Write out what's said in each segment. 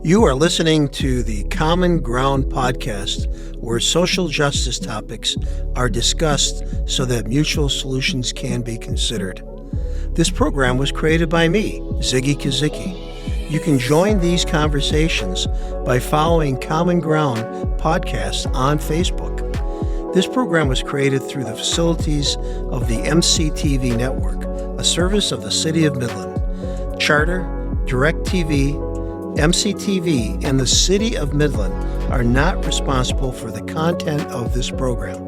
You are listening to the Common Ground podcast, where social justice topics are discussed so that mutual solutions can be considered. This program was created by me, Ziggy Kozicki. You can join these conversations by following Common Ground podcast on Facebook. This program was created through the facilities of the MCTV network, a service of the City of Midland. Charter, DirecTV, MCTV, and the City of Midland are not responsible for the content of this program.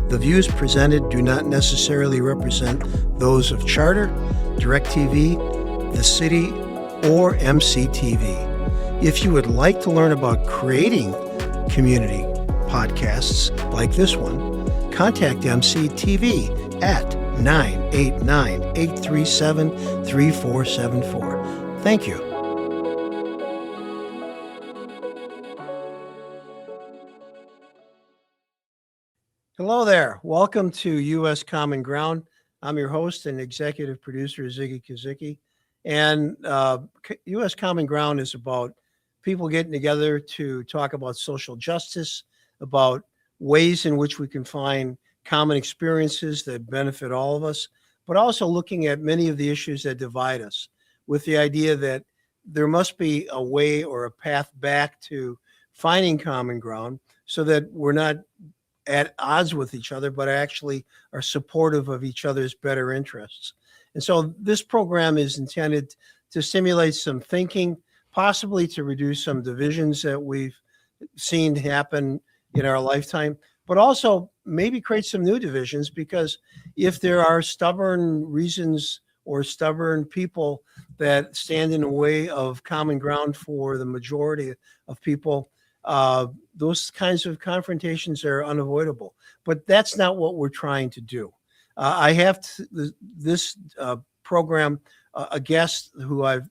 The views presented do not necessarily represent those of Charter, DirecTV, the City, or MCTV. If you would like to learn about creating community podcasts like this one, contact MCTV at 989-837-3474. Thank you. Hello there. Welcome to U.S. Common Ground. I'm your host and executive producer, Ziggy Kozicki. And U.S. Common Ground is about people getting together to talk about social justice, about ways in which we can find common experiences that benefit all of us, but also looking at many of the issues that divide us, with the idea that there must be a way or a path back to finding common ground so that we're not at odds with each other, but actually are supportive of each other's better interests. And so this program is intended to stimulate some thinking, possibly to reduce some divisions that we've seen happen in our lifetime, but also maybe create some new divisions, because if there are stubborn reasons or stubborn people that stand in the way of common ground for the majority of people, those kinds of confrontations are unavoidable. But that's not what we're trying to do. I have this program a guest who I've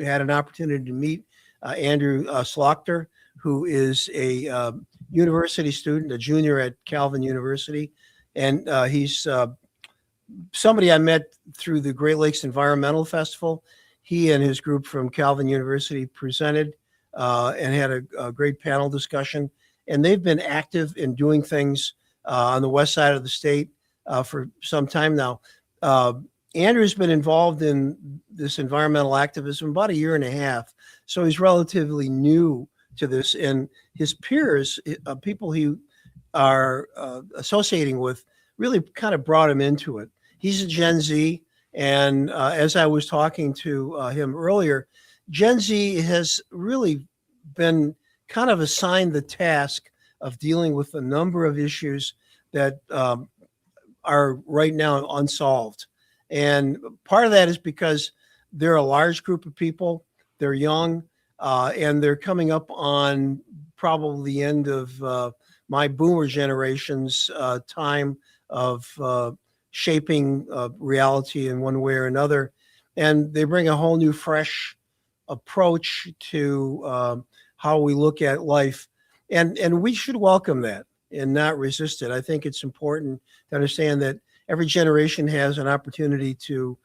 had an opportunity to meet, Andrew Slaughter, who is a university student, a junior at Calvin University. And he's somebody I met through the Great Lakes Environmental Festival. He and his group from Calvin University presented and had a great panel discussion. And they've been active in doing things on the west side of the state for some time now. Andrew's been involved in this environmental activism about a year and a half, so he's relatively new to this. And his peers, people he are associating with, really kind of brought him into it. He's a Gen Z, and as I was talking to him earlier, Gen Z has really been kind of assigned the task of dealing with a number of issues that are right now unsolved. And part of that is because they're a large group of people, they're young, and they're coming up on probably the end of my boomer generation's time of shaping reality in one way or another. And they bring a whole new, fresh approach to how we look at life. And we should welcome that and not resist it. I think it's important to understand that every generation has an opportunity to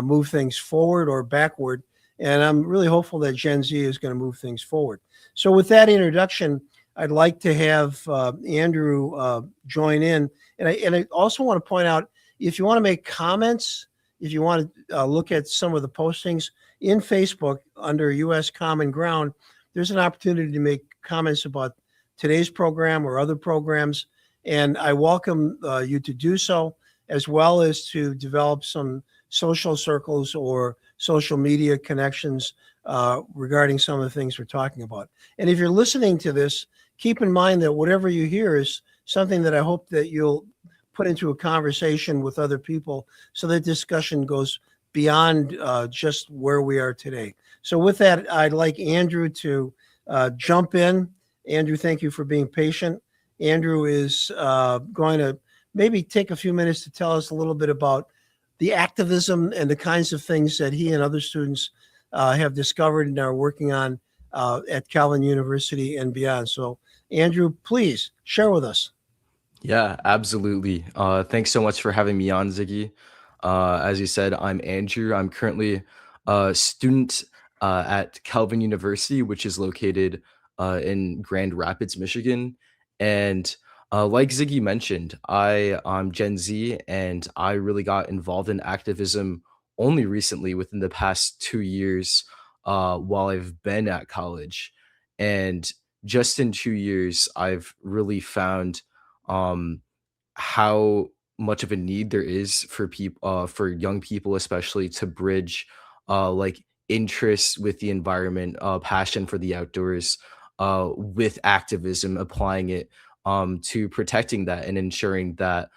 move things forward or backward. And I'm really hopeful that Gen Z is going to move things forward. So with that introduction, I'd like to have Andrew join in. And I also want to point out, if you want to make comments, if you want to look at some of the postings in Facebook under U.S. Common Ground, there's an opportunity to make comments about today's program or other programs. And I welcome you to do so, as well as to develop some social circles or social media connections regarding some of the things we're talking about. And if you're listening to this, keep in mind that whatever you hear is something that I hope that you'll put into a conversation with other people, so that discussion goes beyond just where we are today. So with that, I'd like Andrew to jump in. Andrew, thank you for being patient. Andrew is going to maybe take a few minutes to tell us a little bit about the activism and the kinds of things that he and other students have discovered and are working on at Calvin University and beyond. So Andrew, please share with us. Yeah, absolutely. Thanks so much for having me on, Ziggy. As you said, I'm Andrew. I'm currently a student at Calvin University, which is located in Grand Rapids, Michigan. And like Ziggy mentioned, I'm Gen Z, and I really got involved in activism only recently within the past 2 years while I've been at college. And just in 2 years, I've really found um, how much of a need there is for people for young people especially to bridge like interest with the environment, passion for the outdoors, with activism, applying it to protecting that and ensuring that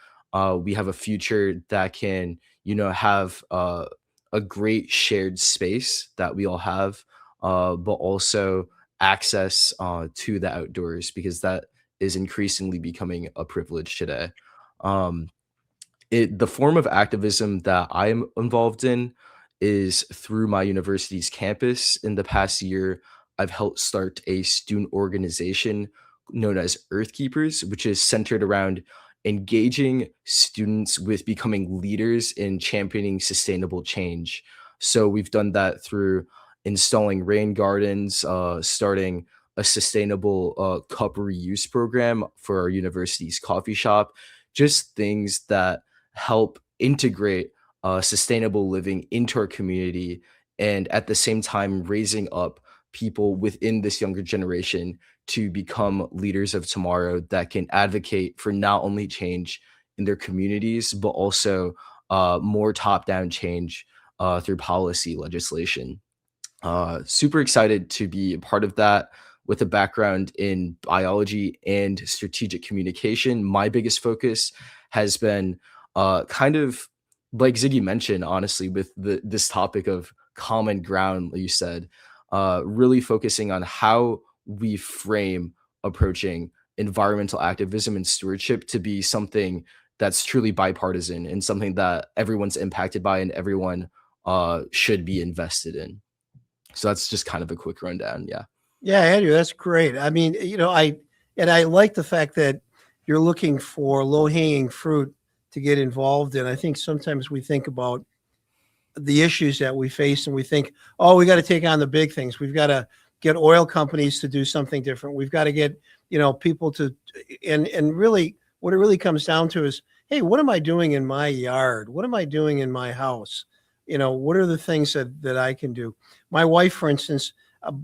we have a future that can, have a great shared space that we all have, but also access to the outdoors because that is increasingly becoming a privilege today. Um, the form of activism that I'm involved in is through my university's campus. In the past year, I've helped start a student organization known as Earth Keepers, which is centered around engaging students with becoming leaders in championing sustainable change. So we've done that through installing rain gardens, starting a sustainable cup reuse program for our university's coffee shop, just things that help integrate sustainable living into our community, and at the same time raising up people within this younger generation to become leaders of tomorrow that can advocate for not only change in their communities but also more top-down change through policy legislation. Super excited to be a part of that with a background in biology and strategic communication. My biggest focus has been kind of like Ziggy mentioned, honestly, with this topic of common ground, like you said, really focusing on how we frame approaching environmental activism and stewardship to be something that's truly bipartisan and something that everyone's impacted by and everyone should be invested in. So that's just kind of a quick rundown. Yeah. Yeah, Andrew, that's great. I mean, I like the fact that you're looking for low-hanging fruit to get involved in. I think sometimes we think about the issues that we face and we think, oh, we got to take on the big things. We've got to get oil companies to do something different. We've got to get, people to, and really what it really comes down to is, hey, what am I doing in my yard? What am I doing in my house? What are the things that I can do? My wife, for instance,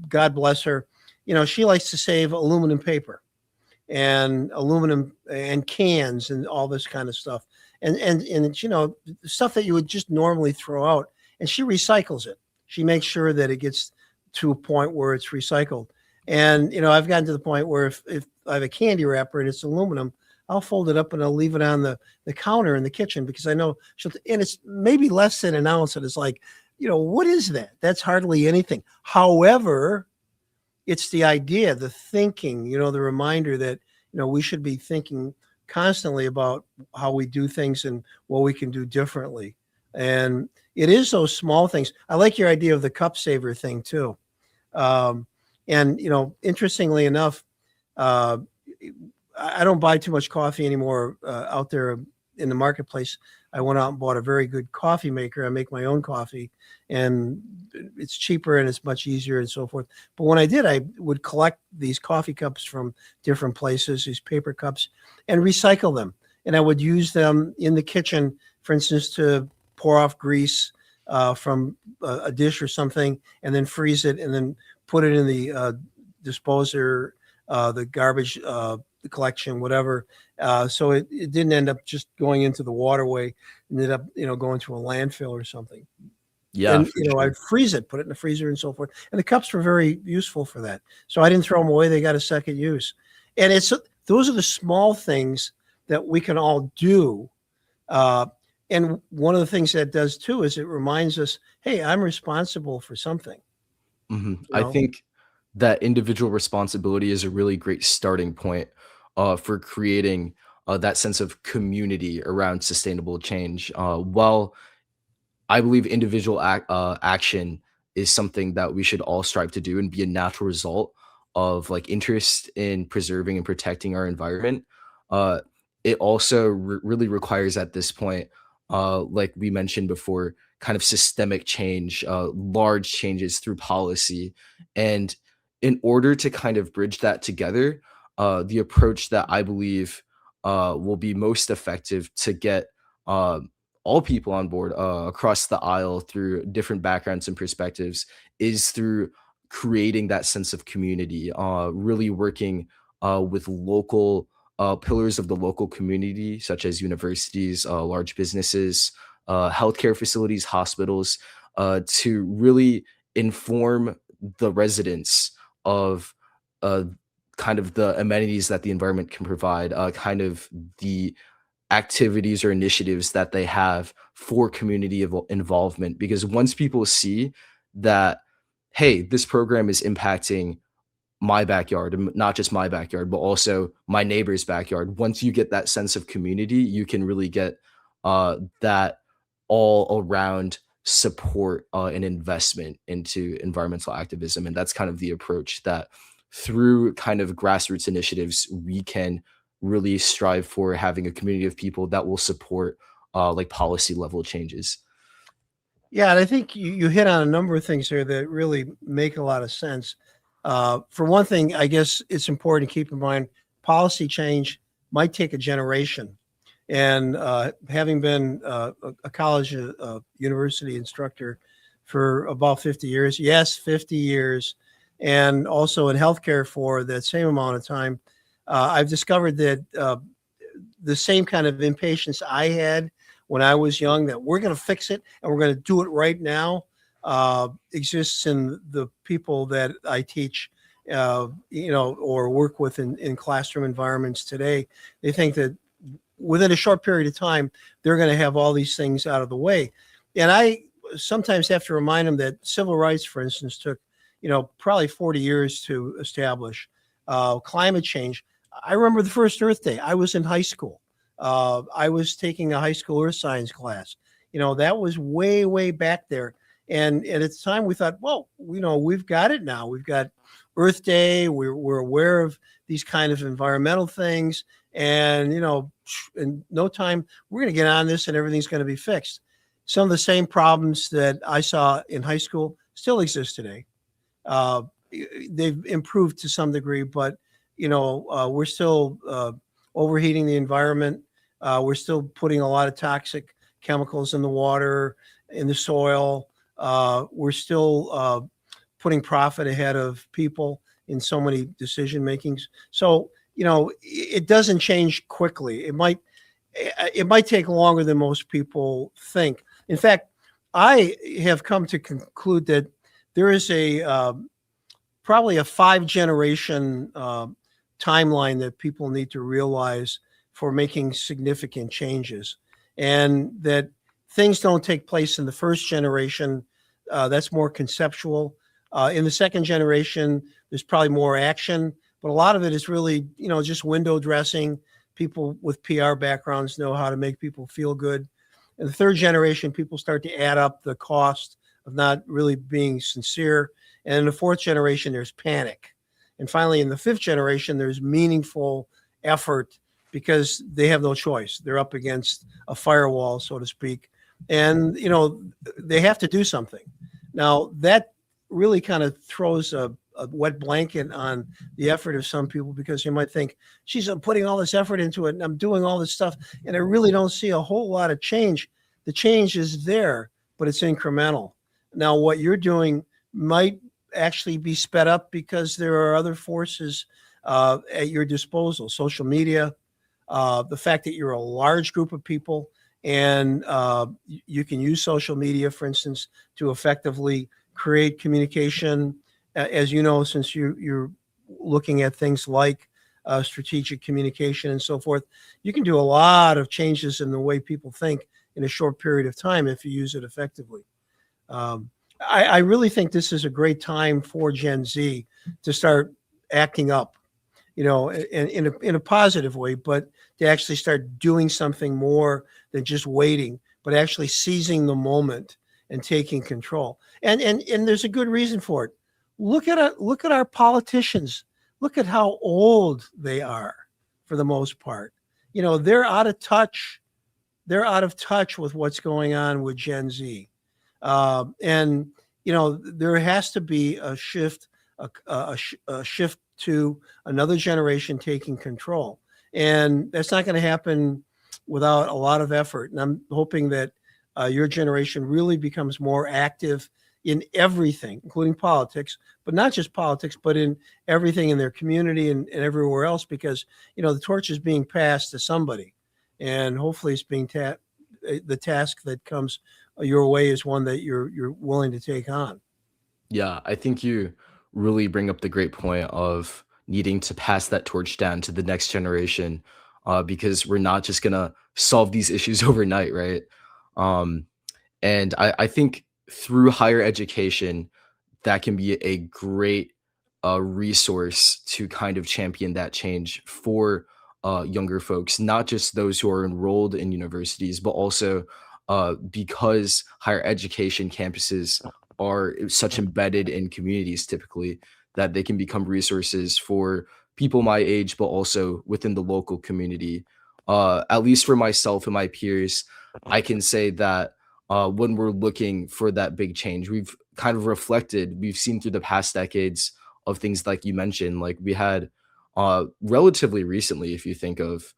God bless her, she likes to save aluminum paper and aluminum and cans and all this kind of stuff. And stuff that you would just normally throw out. And she recycles it. She makes sure that it gets to a point where it's recycled. And, I've gotten to the point where if I have a candy wrapper and it's aluminum, I'll fold it up and I'll leave it on the counter in the kitchen because I know and it's maybe less than an ounce. And it's like, what is that? That's hardly anything. However, it's the idea, the thinking, the reminder that, we should be thinking constantly about how we do things and what we can do differently. And it is those small things. I like your idea of the cup saver thing too. And, interestingly enough, I don't buy too much coffee anymore out there in the marketplace. I went out and bought a very good coffee maker. I make my own coffee and it's cheaper and it's much easier and so forth. But when I did, I would collect these coffee cups from different places, these paper cups, and recycle them. And I would use them in the kitchen, for instance, to pour off grease from a dish or something, and then freeze it and then put it in the disposer, the garbage the collection, whatever. So it didn't end up just going into the waterway, ended up, going to a landfill or something. Yeah. And, Sure. I'd freeze it, put it in the freezer and so forth. And the cups were very useful for that. So I didn't throw them away. They got a second use. And those are the small things that we can all do. And one of the things that does too, is it reminds us, hey, I'm responsible for something. I think that individual responsibility is a really great starting point for creating that sense of community around sustainable change. While I believe individual action is something that we should all strive to do and be a natural result of like interest in preserving and protecting our environment. Uh, it also really requires at this point, like we mentioned before, kind of systemic change, large changes through policy. And in order to kind of bridge that together, the approach that I believe will be most effective to get uh, all people on board across the aisle through different backgrounds and perspectives is through creating that sense of community, really working with local pillars of the local community, such as universities, large businesses, healthcare facilities, hospitals, to really inform the residents of uh, kind of the amenities that the environment can provide, kind of the activities or initiatives that they have for community involvement. Because once people see that, hey, this program is impacting my backyard, and not just my backyard, but also my neighbor's backyard. Once you get that sense of community, you can really get that all around support and investment into environmental activism. And that's kind of the approach that through kind of grassroots initiatives, we can really strive for having a community of people that will support like policy level changes. Yeah, and I think you hit on a number of things here that really make a lot of sense. For one thing, I guess it's important to keep in mind policy change might take a generation. And having been a college, university instructor for about 50 years, yes, 50 years, and also in healthcare for that same amount of time, I've discovered that the same kind of impatience I had when I was young, that we're going to fix it and we're going to do it right now, exists in the people that I teach, or work with in classroom environments today. They think that within a short period of time, they're going to have all these things out of the way. And I sometimes have to remind them that civil rights, for instance, took, probably 40 years to establish. Climate change. I remember the first Earth Day. I was in high school. I was taking a high school earth science class. That was way, way back there. And at the time we thought, well, we've got it now. We've got Earth Day. We're aware of these kind of environmental things. And, in no time, we're going to get on this and everything's going to be fixed. Some of the same problems that I saw in high school still exist today. They've improved to some degree, but, we're still overheating the environment. We're still putting a lot of toxic chemicals in the water, in the soil. We're still putting profit ahead of people in so many decision makings. So, it doesn't change quickly. It might take longer than most people think. In fact, I have come to conclude that there is probably a 5-generation timeline that people need to realize for making significant changes, and that things don't take place in the first generation. That's more conceptual. In the second generation, there's probably more action, but a lot of it is really, just window dressing. People with PR backgrounds know how to make people feel good. In the third generation, people start to add up the cost of not really being sincere. And in the fourth generation, there's panic. And finally, in the fifth generation, there's meaningful effort because they have no choice. They're up against a firewall, so to speak. And, they have to do something. Now, that really kind of throws a wet blanket on the effort of some people, because you might think, geez, I'm putting all this effort into it and I'm doing all this stuff, and I really don't see a whole lot of change. The change is there, but it's incremental. Now, what you're doing might actually be sped up because there are other forces at your disposal. Social media, the fact that you're a large group of people, and you can use social media, for instance, to effectively create communication. As you know, since you're looking at things like strategic communication and so forth, you can do a lot of changes in the way people think in a short period of time if you use it effectively. I really think this is a great time for Gen Z to start acting up, in a positive way, but to actually start doing something more than just waiting, but actually seizing the moment and taking control. And there's a good reason for it. Look at our politicians. Look at how old they are for the most part. They're out of touch. They're out of touch with what's going on with Gen Z. And there has to be a shift, a shift to another generation taking control, and that's not going to happen without a lot of effort. And I'm hoping that your generation really becomes more active in everything, including politics, but not just politics, but in everything in their community and everywhere else, because the torch is being passed to somebody, and hopefully it's being the task that comes your way is one that you're willing to take on. Yeah, I think you really bring up the great point of needing to pass that torch down to the next generation, because we're not just gonna solve these issues overnight, right? Um, and I think through higher education, that can be a great resource to kind of champion that change for younger folks, not just those who are enrolled in universities, but also because higher education campuses are such embedded in communities typically that they can become resources for people my age, but also within the local community. At least for myself and my peers, I can say that when we're looking for that big change, we've seen through the past decades of things like you mentioned, like we had relatively recently, if you think of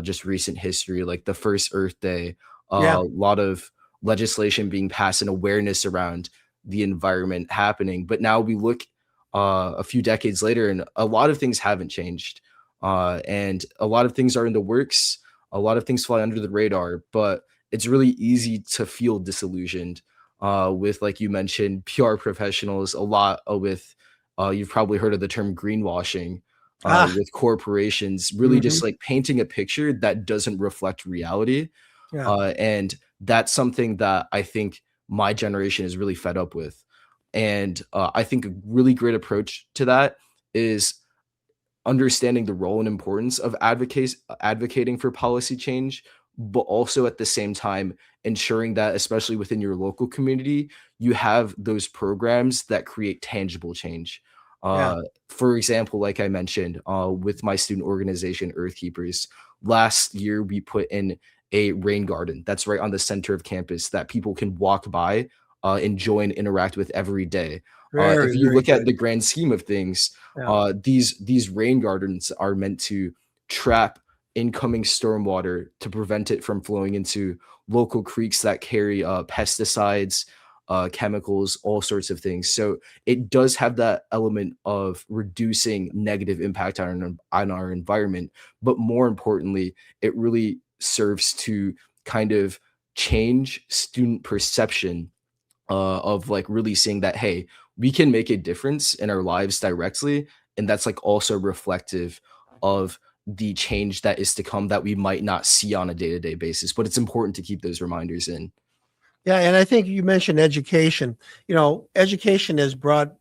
just recent history, like the first Earth Day, Yeah, a lot of legislation being passed and awareness around the environment happening. But now we look a few decades later, and a lot of things haven't changed, and a lot of things are in the works. A lot of things fly under the radar, but it's really easy to feel disillusioned with, like you mentioned, PR professionals. A lot with you've probably heard of the term greenwashing. ah, With corporations really just hmm, like painting a picture that doesn't reflect reality, yeah, and that's something that I think my generation is really fed up with. And I think a really great approach to that is understanding the role and importance of advocating for policy change, but also at the same time ensuring that, especially within your local community, you have those programs that create tangible change. yeah, For example, like I mentioned, with my student organization, Earth Keepers, last year we put in a rain garden that's right on the center of campus that people can walk by, enjoy, and interact with every day. If very, you very look at good. the grand scheme of things, Yeah, these rain gardens are meant to trap incoming stormwater to prevent it from flowing into local creeks that carry pesticides, chemicals, all sorts of things. So it does have that element of reducing negative impact on our environment, but more importantly, it really serves to kind of change student perception of like really seeing that, hey, we can make a difference in our lives directly, and that's like also reflective of the change that is to come that we might not see on a day-to-day basis, but it's important to keep those reminders in. yeah, and I think you mentioned education. Education has brought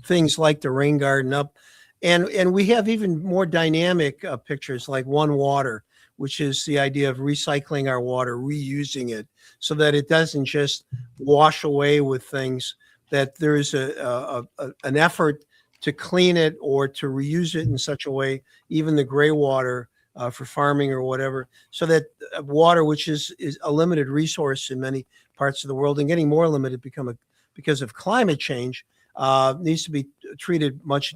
things like the rain garden up, and we have even more dynamic pictures like One Water, which is the idea of recycling our water, reusing it, so that it doesn't just wash away with things. That there is an effort to clean it or to reuse it in such a way, even the gray water for farming or whatever, so that water, which is a limited resource in many parts of the world and getting more limited because of climate change, needs to be treated much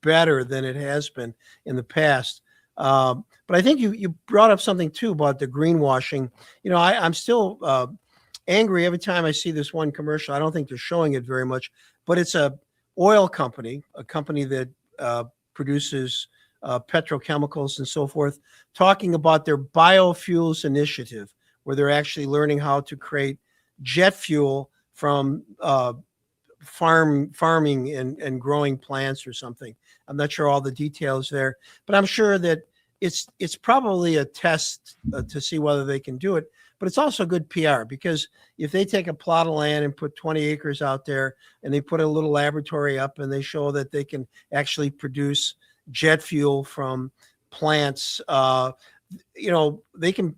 better than it has been in the past. But I think you brought up something too about the greenwashing. I'm still angry every time I see this one commercial. I don't think they're showing it very much, but it's a oil company, a company that produces petrochemicals and so forth, talking about their biofuels initiative, where they're actually learning how to create jet fuel from farming and growing plants or something. I'm not sure all the details there, but I'm sure that it's probably a test to see whether they can do it. But it's also good PR, because if they take a plot of land and put 20 acres out there and they put a little laboratory up and they show that they can actually produce jet fuel from plants, they can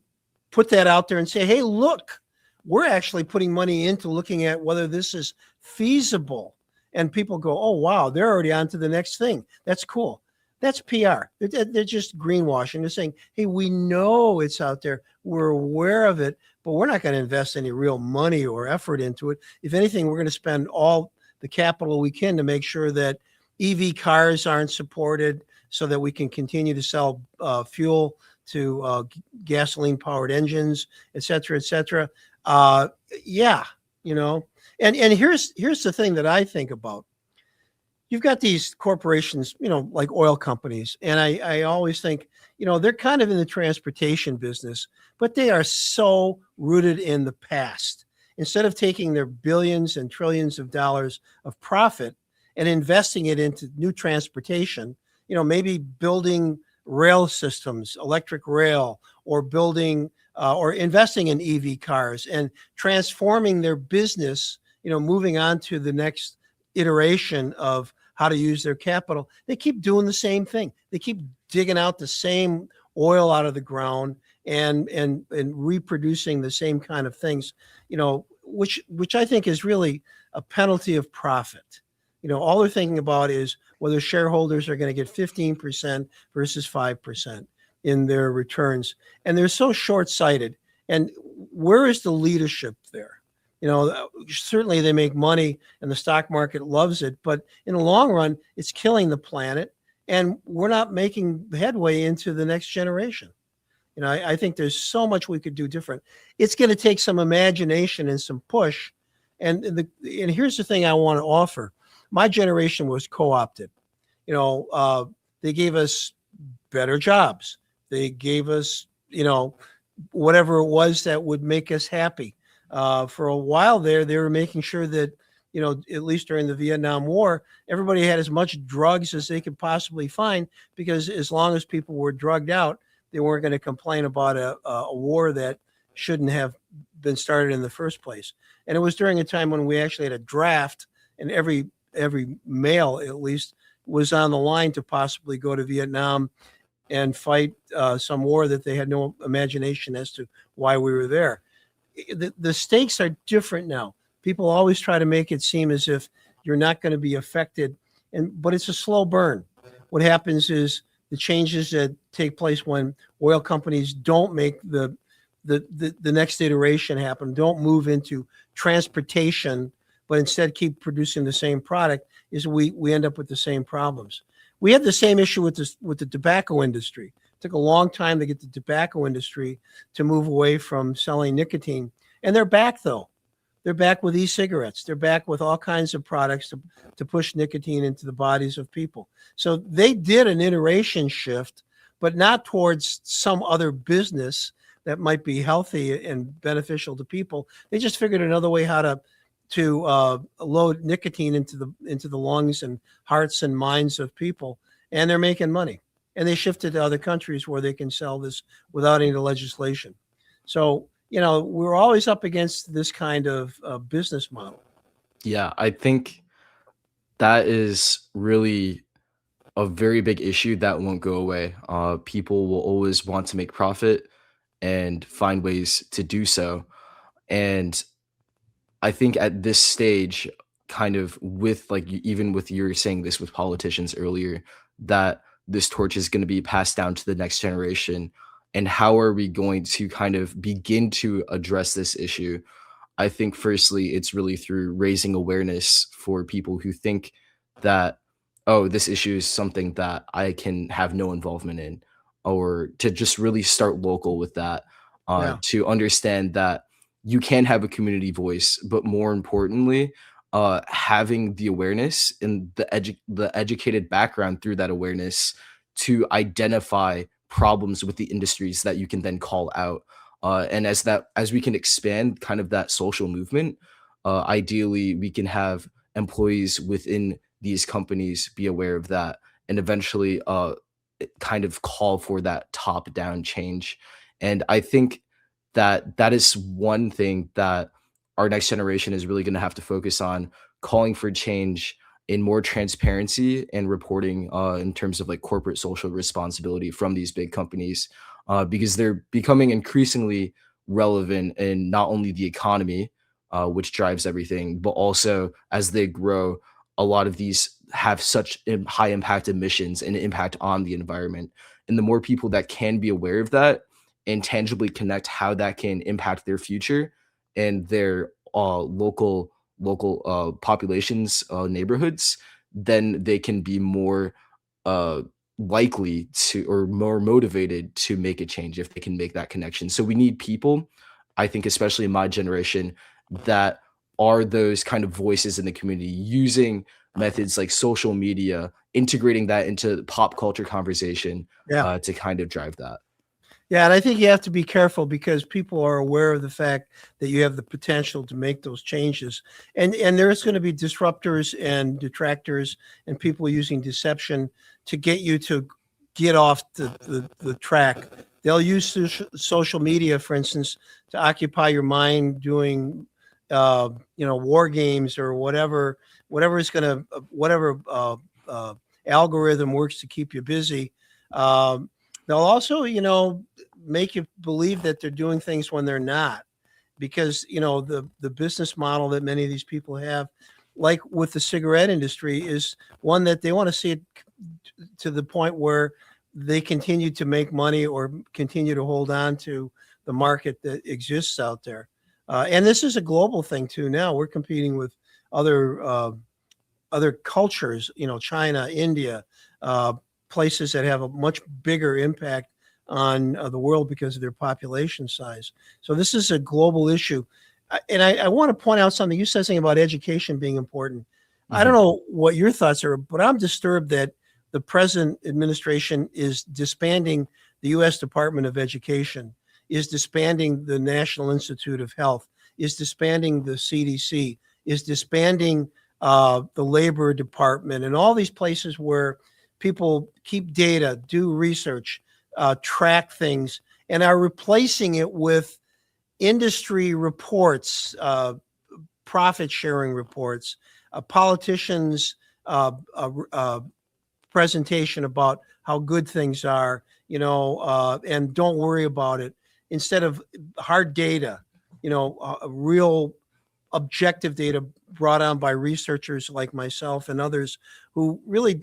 put that out there and say, hey, look, we're actually putting money into looking at whether this is feasible. And people go, oh, wow, they're already on to the next thing. That's cool. That's PR. They're just greenwashing. They're saying, hey, we know it's out there. We're aware of it, but we're not going to invest any real money or effort into it. If anything, we're going to spend all the capital we can to make sure that EV cars aren't supported so that we can continue to sell fuel to gasoline-powered engines, et cetera, et cetera. Yeah, and here's the thing that I think about. You've got these corporations, like oil companies, and I always think, they're kind of in the transportation business, but they are so rooted in the past. Instead of taking their billions and trillions of dollars of profit and investing it into new transportation, maybe building rail systems, electric rail, or building or investing in EV cars and transforming their business, moving on to the next iteration of how to use their capital. They keep doing the same thing. They keep digging out the same oil out of the ground and reproducing the same kind of things, which I think is really a penalty of profit. All they're thinking about is whether shareholders are going to get 15% versus 5% in their returns. And they're so short-sighted. And where is the leadership there? Certainly they make money and the stock market loves it, but in the long run, it's killing the planet and we're not making headway into the next generation. I think there's so much we could do different. It's going to take some imagination and some push. And here's the thing I want to offer. My generation was co-opted. They gave us better jobs. They gave us, whatever it was that would make us happy. For a while there, they were making sure that, at least during the Vietnam War, everybody had as much drugs as they could possibly find, because as long as people were drugged out, they weren't going to complain about a war that shouldn't have been started in the first place. And it was during a time when we actually had a draft, and every male, at least, was on the line to possibly go to Vietnam and fight some war that they had no imagination as to why we were there. The stakes are different now. People always try to make it seem as if you're not going to be affected, but it's a slow burn. What happens is the changes that take place when oil companies don't make the next iteration happen, don't move into transportation, but instead keep producing the same product, is we end up with the same problems. We had the same issue with the tobacco industry. It took a long time to get the tobacco industry to move away from selling nicotine. And they're back, though. They're back with e-cigarettes. They're back with all kinds of products to push nicotine into the bodies of people. So they did an iteration shift, but not towards some other business that might be healthy and beneficial to people. They just figured another way how to load nicotine into the lungs and hearts and minds of people, and they're making money. And they shifted to other countries where they can sell this without any legislation. So, we're always up against this kind of business model. Yeah, I think that is really a very big issue that won't go away. People will always want to make profit and find ways to do so. And I think at this stage, kind of with even with you were saying this with politicians earlier, that this torch is going to be passed down to the next generation. And how are we going to kind of begin to address this issue? I think firstly, it's really through raising awareness for people who think that, oh, this issue is something that I can have no involvement in, or to just really start local with that, to understand that you can have a community voice, but more importantly, having the awareness and the educated background through that awareness to identify problems with the industries that you can then call out. And as we can expand kind of that social movement, ideally we can have employees within these companies be aware of that, and eventually kind of call for that top-down change. And I think that is one thing that our next generation is really going to have to focus on, calling for change in more transparency and reporting in terms of corporate social responsibility from these big companies, because they're becoming increasingly relevant in not only the economy, which drives everything, but also as they grow, a lot of these have such high impact emissions and impact on the environment. And the more people that can be aware of that and tangibly connect how that can impact their future and their local populations, neighborhoods, then they can be more uh, likely to, or more motivated to make a change if they can make that connection. So we need people, I think, especially in my generation, that are those kind of voices in the community using methods like social media, integrating that into pop culture conversation Yeah. to kind of drive that. Yeah, and I think you have to be careful because people are aware of the fact that you have the potential to make those changes. And there's going to be disruptors and detractors and people using deception to get you to get off the track. They'll use social media, for instance, to occupy your mind doing war games or whatever is going to whatever algorithm works to keep you busy. They'll also, make you believe that they're doing things when they're not, because the business model that many of these people have, like with the cigarette industry, is one that they want to see it to the point where they continue to make money or continue to hold on to the market that exists out there. And this is a global thing too. Now we're competing with other cultures, China, India, places that have a much bigger impact on the world because of their population size. So this is a global issue. And I want to point out something. You said something about education being important. I don't know what your thoughts are, but I'm disturbed that the present administration is disbanding the U.S. Department of Education, is disbanding the National Institute of Health, is disbanding the CDC, is disbanding the Labor Department, and all these places where people keep data, do research, track things, and are replacing it with industry reports, profit sharing reports, politicians' presentation about how good things are, and don't worry about it, instead of hard data, real objective data brought on by researchers like myself and others who really,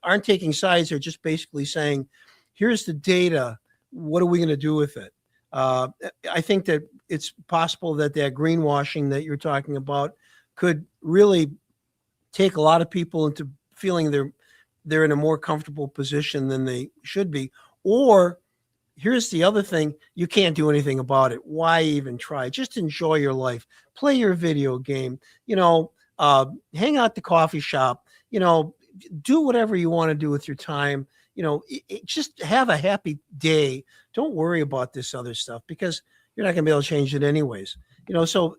aren't taking sides. They're just basically saying, here's the data. What are we going to do with it? I think that it's possible that greenwashing that you're talking about could really take a lot of people into feeling they're in a more comfortable position than they should be. Or here's the other thing: you can't do anything about it. Why even try? Just enjoy your life. Play your video game. Hang out at the coffee shop. Do whatever you want to do with your time. Just have a happy day. Don't worry about this other stuff because you're not going to be able to change it anyways. So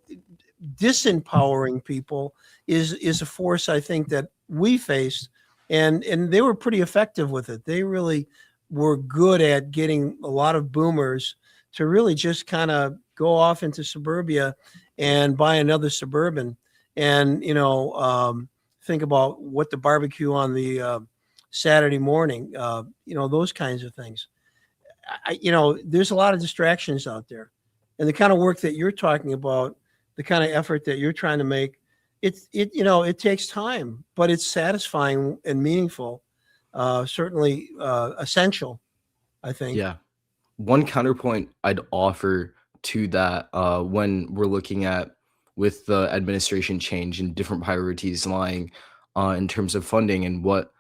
disempowering people is a force I think that we faced, and they were pretty effective with it. They really were good at getting a lot of boomers to really just kind of go off into suburbia and buy another Suburban and think about what the barbecue on the Saturday morning, those kinds of things. There's a lot of distractions out there, and the kind of work that you're talking about, the kind of effort that you're trying to make, it takes time, but it's satisfying and meaningful. Certainly essential, I think. Yeah. One counterpoint I'd offer to that, when we're looking at with the administration change and different priorities lying in terms of funding and what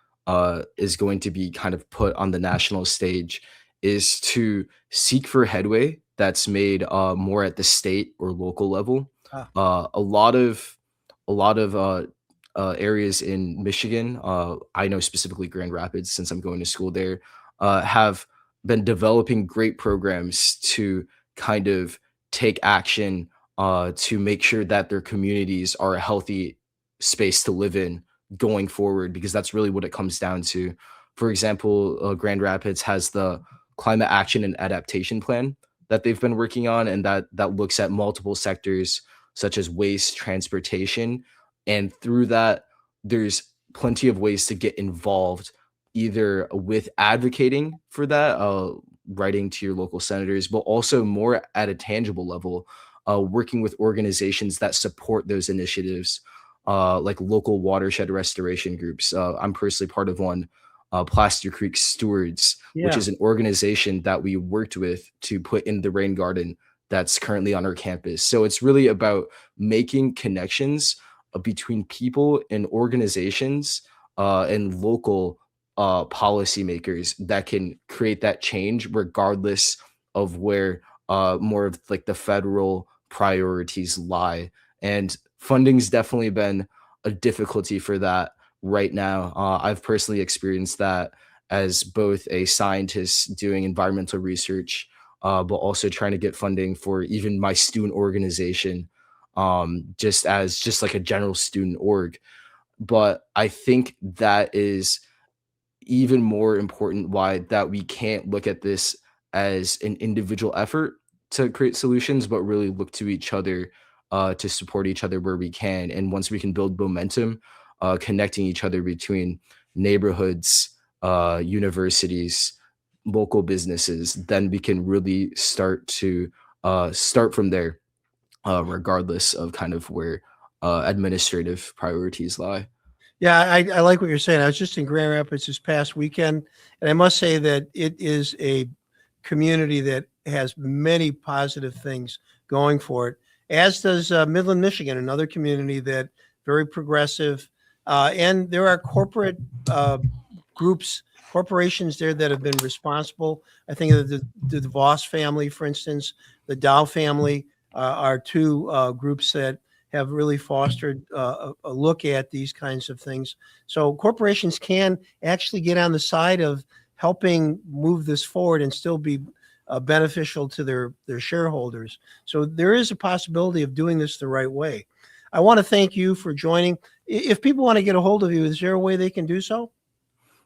is going to be kind of put on the national stage, is to seek for headway that's made more at the state or local level. Ah, A lot of areas in Michigan, I know specifically Grand Rapids since I'm going to school there, have been developing great programs to kind of take action to make sure that their communities are a healthy space to live in going forward, because that's really what it comes down to. For example, Grand Rapids has the Climate Action and Adaptation Plan that they've been working on, and that looks at multiple sectors such as waste, transportation, and through that, there's plenty of ways to get involved, either with advocating for that, writing to your local senators, but also more at a tangible level, working with organizations that support those initiatives, like local watershed restoration groups. I'm personally part of one, Plaster Creek Stewards, which Yeah. is an organization that we worked with to put in the rain garden that's currently on our campus. So it's really about making connections between people and organizations and local policymakers that can create that change regardless of where more of like the federal priorities lie. And funding's definitely been a difficulty for that right now. I've personally experienced that as both a scientist doing environmental research, but also trying to get funding for even my student organization, just like a general student org. But I think that is even more important why that we can't look at this as an individual effort to create solutions, but really look to each other to support each other where we can. And once we can build momentum, connecting each other between neighborhoods, universities, local businesses, then we can really start from there, regardless of kind of where administrative priorities lie. Yeah, I like what you're saying. I was just in Grand Rapids this past weekend, and I must say that it is a community that has many positive things going for it, as does Midland, Michigan, another community that very progressive. And there are corporate groups, corporations there that have been responsible. I think of the Voss family, for instance, the Dow family are two groups that have really fostered a look at these kinds of things. So corporations can actually get on the side of helping move this forward and still be beneficial to their shareholders. So there is a possibility of doing this the right way. I want to thank you for joining. If people want to get a hold of you, is there a way they can do so?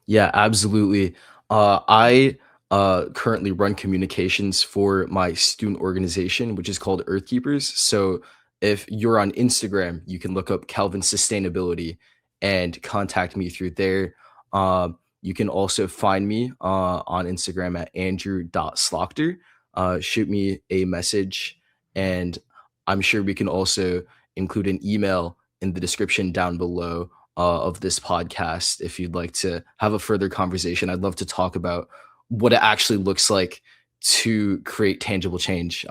Yeah, absolutely. I currently run communications for my student organization, which is called Earth Keepers. So if you're on Instagram, you can look up Calvin Sustainability and contact me through there. You can also find me on Instagram at andrew.slochter. Shoot me a message, and I'm sure we can also include an email in the description down below of this podcast if you'd like to have a further conversation. I'd love to talk about what it actually looks like to create tangible change,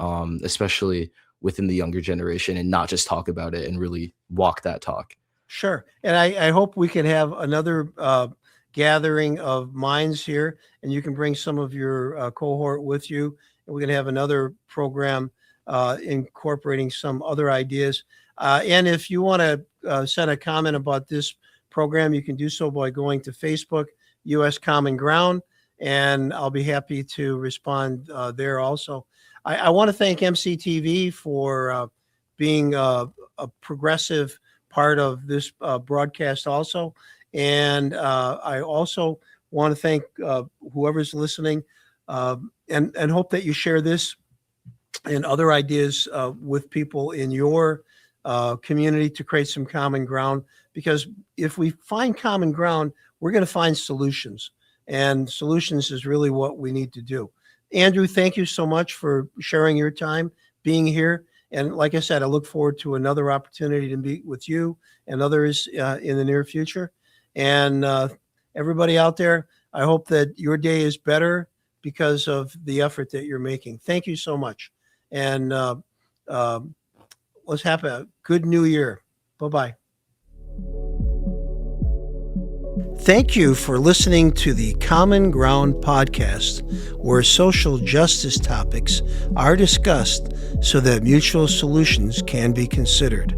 especially within the younger generation, and not just talk about it and really walk that talk. Sure. And I hope we can have another gathering of minds here, and you can bring some of your cohort with you. And we're going to have another program incorporating some other ideas. And if you want to send a comment about this program, you can do so by going to Facebook, U.S. Common Ground, and I'll be happy to respond there also. I want to thank MCTV for being a progressive part of this broadcast also. And I also want to thank whoever's listening and hope that you share this and other ideas with people in your community to create some common ground. Because if we find common ground, we're going to find solutions. And solutions is really what we need to do. Andrew, thank you so much for sharing your time, being here. And like I said, I look forward to another opportunity to meet with you and others in the near future. And everybody out there, I hope that your day is better because of the effort that you're making. Thank you so much. And let's have a good new year. Bye-bye. Thank you for listening to the Common Ground podcast, where social justice topics are discussed so that mutual solutions can be considered.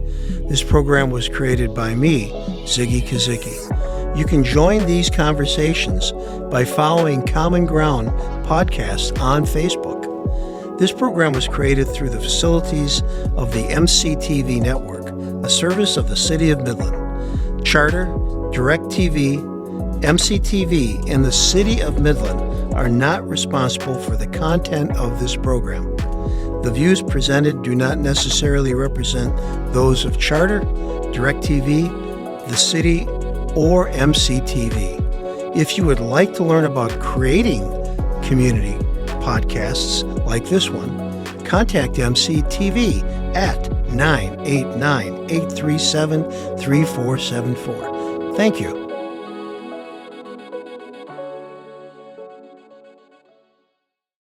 This program was created by me, Ziggy Kozicki. You can join these conversations by following Common Ground podcast on Facebook. This program was created through the facilities of the MCTV Network, a service of the City of Midland. Charter, DirecTV, MCTV, and the City of Midland are not responsible for the content of this program. The views presented do not necessarily represent those of Charter, DirecTV, the City, or MCTV. If you would like to learn about creating community podcasts like this one, contact MCTV at 989 837 3474. Thank you.